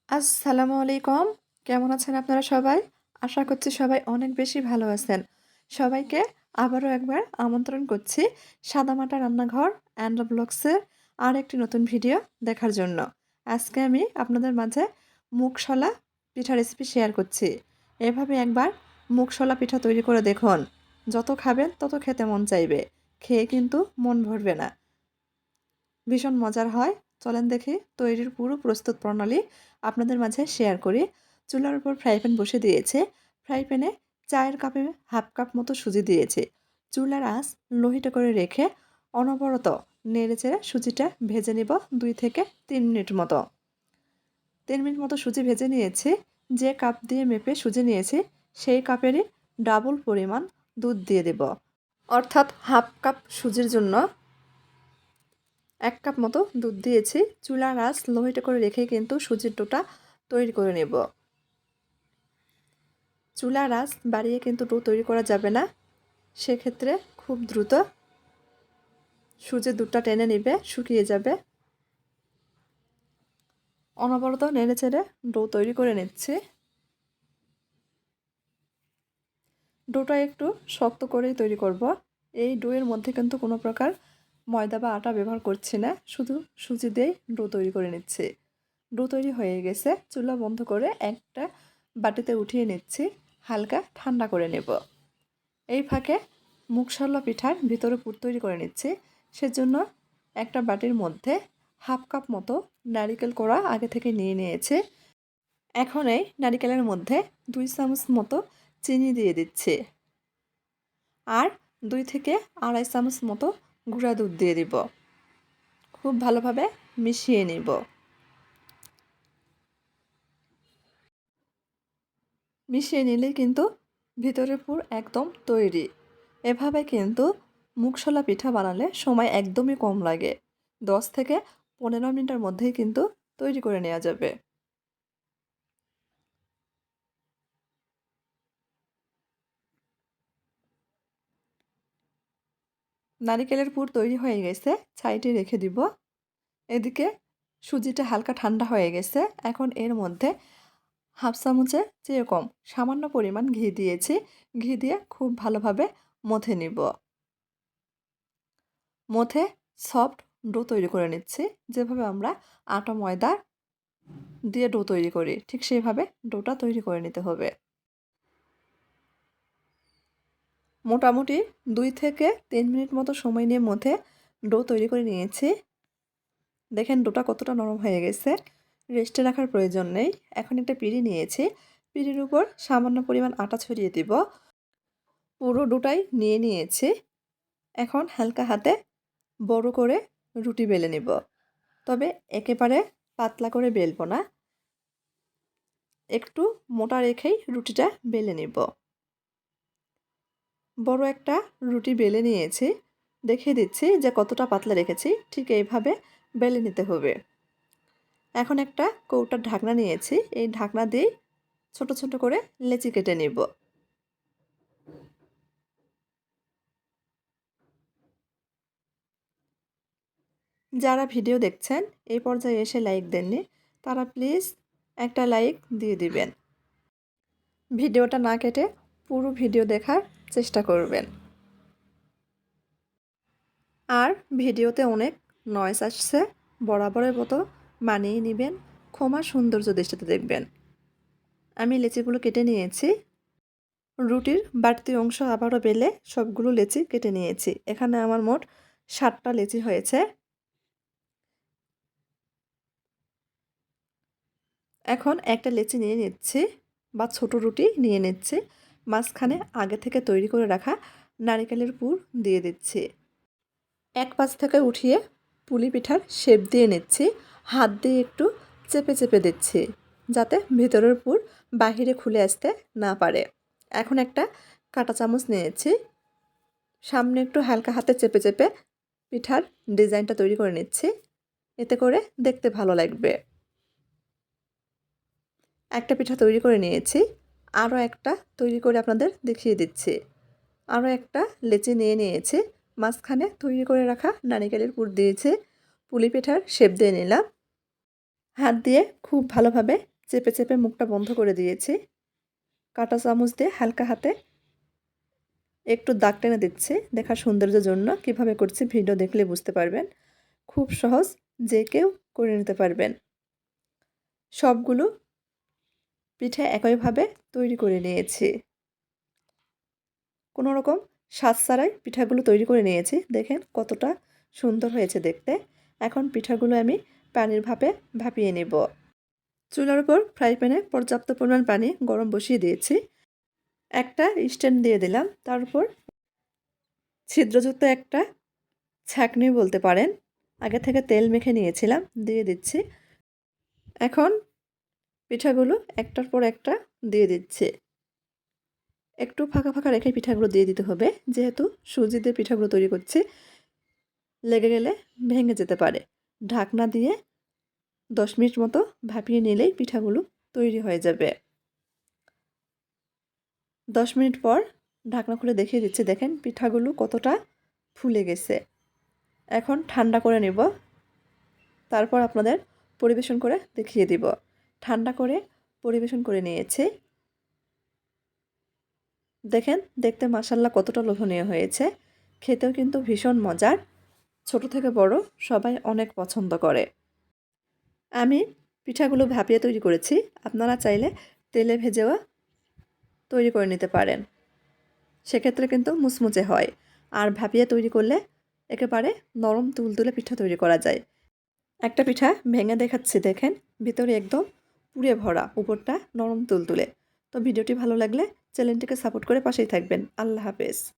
আসসালামু আলাইকুম। কেমন আছেন আপনারা সবাই? আশা করছি সবাই অনেক বেশি ভালো আছেন। সবাইকে আবারও একবার আমন্ত্রণ করছি সাদামাটা রান্নাঘর অ্যান্ড ব্লগসের আরেকটি নতুন ভিডিও দেখার জন্য। আজকে আমি আপনাদের মাঝে মুগশলা পিঠা রেসিপি শেয়ার করছি। এভাবে একবার মুগশলা পিঠা তৈরি করে দেখুন। যত খাবেন তত খেতে মন চাইবে। খেয়ে কিন্তু মন ভরবে না। ভীষণ মজার হয়। চলেন দেখি তৈরির পুরো প্রস্তুত প্রণালী আপনাদের মাঝে শেয়ার করি। চুলার উপর ফ্রাই প্যান বসে দিয়েছে। ফ্রাই প্যানে চায়ের কাপে হাফ কাপ মতো সুজি দিয়েছি। চুলার আঁচ লোহিত করে রেখে অনবরত নেড়েচেড়ে সুজিটা ভেজে নিব ২ থেকে ৩ মিনিট মতো। ৩ মিনিট মতো সুজি ভেজে নিয়েছি। যে কাপ দিয়ে মেপে সুজি নিয়েছি সেই কাপেরই ডাবল পরিমাণ দুধ দিয়ে দেব। অর্থাৎ হাফ কাপ সুজির জন্য ১ কাপ মতো দুধ দিয়েছি। চুলার আঁচ লোহিত করে রেখে কিন্তু সুজির ডোটা তৈরি করে নেব। চুলার আঁচ বাড়িয়ে কিন্তু ডো তৈরি করা যাবে না। সেক্ষেত্রে খুব দ্রুত সুজির দুধটা টেনে নেবে, শুকিয়ে যাবে। অনবরত নেড়েচেড়ে ডো তৈরি করে নিচ্ছি। ডোটা একটু শক্ত করেই তৈরি করব। এই ডোয়ের মধ্যে কিন্তু কোনো প্রকার ময়দা বা আটা ব্যবহার করছি না, শুধু সুজি দিয়েই ডো তৈরি করে নিচ্ছি। ডো তৈরি হয়ে গেছে। চুলা বন্ধ করে একটা বাটিতে উঠিয়ে নিচ্ছি, হালকা ঠান্ডা করে নেব। এই ফাঁকে মুগশলা পিঠার ভিতরে পুর তৈরি করে নিচ্ছি। সেজন্য একটা বাটির মধ্যে হাফ কাপ মতো নারিকেল কোড়া আগে থেকে নিয়ে নিয়েছি। এখন এই নারিকেলের মধ্যে 2 চামচ মতো চিনি দিয়ে দিচ্ছি আর 2 থেকে আড়াই চামচ মতো গুঁড়া দুধ দিয়ে দিব। খুব ভালোভাবে মিশিয়ে নিব। মিশিয়ে নিলেই কিন্তু ভিতরের পুর একদম তৈরি। এভাবে কিন্তু মুগশলা পিঠা বানালে সময় একদমই কম লাগে। 10 থেকে 15 মিনিটের মধ্যেই কিন্তু তৈরি করে নেওয়া যাবে। নারিকেলের পুর তৈরি হয়ে গেছে, সাইডে রেখে দিব। এদিকে সুজিটা হালকা ঠান্ডা হয়ে গেছে। এখন এর মধ্যে হাফ চামচের চেয়ে কম সামান্য পরিমাণ ঘি দিয়েছি। ঘি দিয়ে খুব ভালোভাবে মথে নিব। মথে সফট ডো তৈরি করে নিচ্ছি। যেভাবে আমরা আটা ময়দা দিয়ে ডো তৈরি করি ঠিক সেইভাবে ডোটা তৈরি করে নিতে হবে। মোটামুটি 2 থেকে 3 মিনিট মতো সময় নিয়ে মথে ডো তৈরি করে নিয়েছি। দেখেন ডোটা কতটা নরম হয়ে গেছে। রেস্টে রাখার প্রয়োজন নেই। এখন একটা পিঁড়ি নিয়েছি। পিঁড়ির উপর সামান্য পরিমাণ আটা ছড়িয়ে দিব। পুরো ডোটাই নিয়ে নিয়েছি। এখন হালকা হাতে বড় করে রুটি বেলে নিব। তবে একেবারে পাতলা করে বেলবো না, একটু মোটা রেখেই রুটিটা বেলে নিব। বড় একটা রুটি বেলে নিয়েছি। দেখিয়ে দিচ্ছি যে কতটা পাতলা রেখেছি। ঠিক এইভাবে বেলে নিতে হবে। এখন একটা কৌটার ঢাকনা নিয়েছি। এই ঢাকনা দিয়ে ছোট ছোট করে লেচি কেটে নিব। যারা ভিডিও দেখছেন এই পর্যায়ে এসে লাইক দেননি, তারা প্লিজ একটা লাইক দিয়ে দিবেন। ভিডিওটা না কেটে পুরো ভিডিও দেখার চেষ্টা করবেন। আর ভিডিওতে অনেক নয়েজ আসছে, বরাবরের মতো মানিয়ে নেবেন, ক্ষমা সৌন্দর্য দৃষ্টিতে দেখবেন। আমি লেচিগুলো কেটে নিয়েছি। রুটির বাড়তি অংশ আবারও বেলে সবগুলো লেচি কেটে নিয়েছি। এখানে আমার মোট 7টা লেচি হয়েছে। এখন একটা লেচি নিয়ে নিচ্ছি বা ছোট রুটি নিয়ে নিচ্ছি। মাঝখানে আগে থেকে তৈরি করে রাখা নারিকেলের পুর দিয়ে দিচ্ছি। এক পাশ থেকে উঠিয়ে পুলি পিঠার শেপ দিয়ে নিচ্ছি। হাত দিয়ে একটু চেপে চেপে দিচ্ছি যাতে ভেতরের পুর বাহিরে খুলে আসতে না পারে। এখন একটা কাঁটা চামচ নিয়েছি। সামনে একটু হালকা হাতে চেপে চেপে পিঠার ডিজাইনটা তৈরি করে নিচ্ছি। এতে করে দেখতে ভালো লাগবে। একটা পিঠা তৈরি করে নিয়েছি। আরও একটা তৈরি করে আপনাদের দেখিয়ে দিচ্ছি। আরও একটা লেচি নিয়ে নিয়েছি। মাঝখানে তৈরি করে রাখা নারিকেলের পুর দিয়েছি। পুলি পিঠার শেপ দিয়ে নিলাম। হাত দিয়ে খুব ভালোভাবে চেপে চেপে মুখটা বন্ধ করে দিয়েছি। কাঁটা চামচ দিয়ে হালকা হাতে একটু দাগ টেনে দিচ্ছি দেখার সৌন্দর্যের জন্য। কিভাবে করছি ভিডিও দেখলে বুঝতে পারবেন। খুব সহজ, যে কেউ করে নিতে পারবেন। সবগুলো পিঠে একইভাবে তৈরি করে নিয়েছি। কোনো রকম স্বাদ ছাড়াই পিঠাগুলো তৈরি করে নিয়েছি। দেখেন কতটা সুন্দর হয়েছে দেখতে। এখন পিঠাগুলো আমি পানির ভাপে ভাপিয়ে নেব। চুলার উপর ফ্রাই প্যানে পর্যাপ্ত পরিমাণ পানি গরম বসিয়ে দিয়েছি। একটা স্ট্যান্ড দিয়ে দিলাম। তার উপর ছিদ্রযুক্ত একটা ছাঁকনি বলতে পারেন, আগে থেকে তেল মেখে নিয়েছিলাম, দিয়ে দিচ্ছি। এখন পিঠাগুলো একটার পর একটা দিয়ে দিচ্ছি। একটু ফাঁকা ফাঁকা রেখে পিঠাগুলো দিয়ে দিতে হবে, যেহেতু সুজি দিয়ে পিঠাগুলো তৈরি করছি, লেগে গেলে ভেঙে যেতে পারে। ঢাকনা দিয়ে 10 মিনিট মতো ভাপিয়ে নিলেই পিঠাগুলো তৈরি হয়ে যাবে। 10 মিনিট পর ঢাকনা খুলে দেখিয়ে দিচ্ছি। দেখেন পিঠাগুলো কতটা ফুলে গেছে। এখন ঠান্ডা করে নেব, তারপর আপনাদের পরিবেশন করে দেখিয়ে দিব। ঠান্ডা করে পরিবেশন করে নিয়েছি। দেখেন দেখতে মাশাআল্লাহ কতটা লোভনীয় হয়েছে। খেতেও কিন্তু ভীষণ মজার। ছোট থেকে বড় সবাই অনেক পছন্দ করে। আমি পিঠাগুলো ভাপিয়ে তৈরি করেছি। আপনারা চাইলে তেলে ভেজেও তৈরি করে নিতে পারেন। সেক্ষেত্রে কিন্তু মুচমুচে হয়। আর ভাপিয়ে তৈরি করলে একেবারে নরম তুলতুলে পিঠা তৈরি করা যায়। একটা পিঠা ভেঙে দেখাচ্ছি, দেখেন ভিতরে একদম পুড়ে ভরা, উপরটা নরম তুলতুলে। তো ভিডিওটি ভালো লাগলে চ্যানেলটিকে সাপোর্ট করে পাশেই থাকবেন। আল্লাহ হাফেজ।